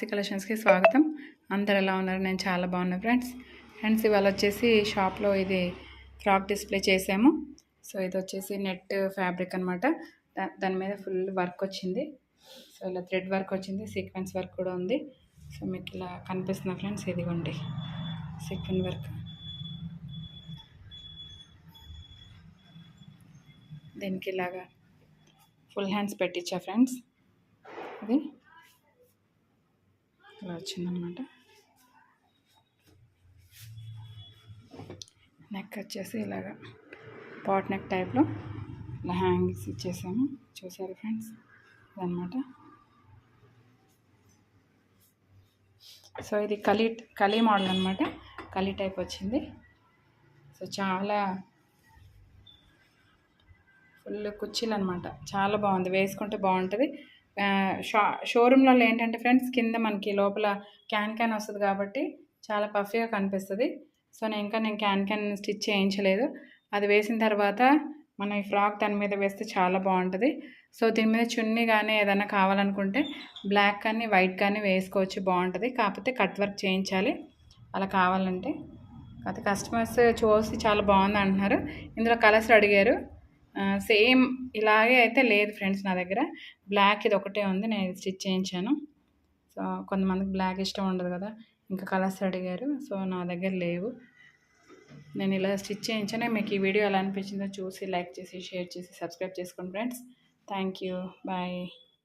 వాసి కలెక్షన్స్కి స్వాగతం. అందరు ఎలా ఉన్నారు? నేను చాలా బాగున్నాను ఫ్రెండ్స్ ఇవాళ వచ్చేసి షాప్లో ఇది ఫ్రాక్ డిస్ప్లే చేసాము. సో ఇది వచ్చేసి నెట్ ఫ్యాబ్రిక్ అనమాట. దాని మీద ఫుల్ వర్క్ వచ్చింది. సో ఇలా థ్రెడ్ వర్క్ వచ్చింది, సీక్వెన్స్ వర్క్ కూడా ఉంది. సో మీకు ఇలా కనిపిస్తుంది ఫ్రెండ్స్, ఇదిగోండి సీక్వెన్స్ వర్క్. దీనికి ఇలాగా ఫుల్ హ్యాండ్స్ పెట్టించా ఫ్రెండ్స్. ఇది ఇలా వచ్చిందనమాట. నెక్ వచ్చేసి ఇలాగా పాట్ నెక్ టైప్లో ఇలా హ్యాంగింగ్స్ ఇచ్చేసాము. చూసారు ఫ్రెండ్స్ ఇదనమాట. సో ఇది కలీ మోడల్ అనమాట. కలీ టైప్ వచ్చింది. సో చాలా ఫుల్ కుర్చీలు అనమాట. చాలా బాగుంది, వేసుకుంటే బాగుంటుంది. షోరూంలలో ఏంటంటే ఫ్రెండ్స్, కింద మనకి లోపల క్యాన్ వస్తుంది కాబట్టి చాలా పఫీగా కనిపిస్తుంది. సో నేను క్యాన్ స్టిచ్ చేయించలేదు. అది వేసిన తర్వాత మనం ఈ ఫ్రాక్ దాని మీద వేస్తే చాలా బాగుంటుంది. సో దీని మీద చున్నీ కానీ ఏదైనా కావాలనుకుంటే బ్లాక్ కానీ వైట్ కానీ వేసుకోవచ్చు, బాగుంటుంది. కాకపోతే కట్ వర్క్ చేయించాలి అలా కావాలంటే. కాకపోతే కస్టమర్స్ చూసి చాలా బాగుంది అంటున్నారు. ఇందులో కలర్స్ అడిగారు. సేమ్ ఇలాగే అయితే లేదు ఫ్రెండ్స్ నా దగ్గర. బ్లాక్ ఇది ఒకటే ఉంది, నేను స్టిచ్ చేయించాను. సో కొంతమందికి బ్లాక్ ఇష్టం ఉండదు కదా, ఇంకా కలర్స్ అడిగారు. సో నా దగ్గర లేవు, నేను ఇలా స్టిచ్ చేయించాను. మీకు ఈ వీడియో ఎలా అనిపించిందో చూసి లైక్ చేసి షేర్ చేసి సబ్స్క్రైబ్ చేసుకోండి ఫ్రెండ్స్. Thank you, bye.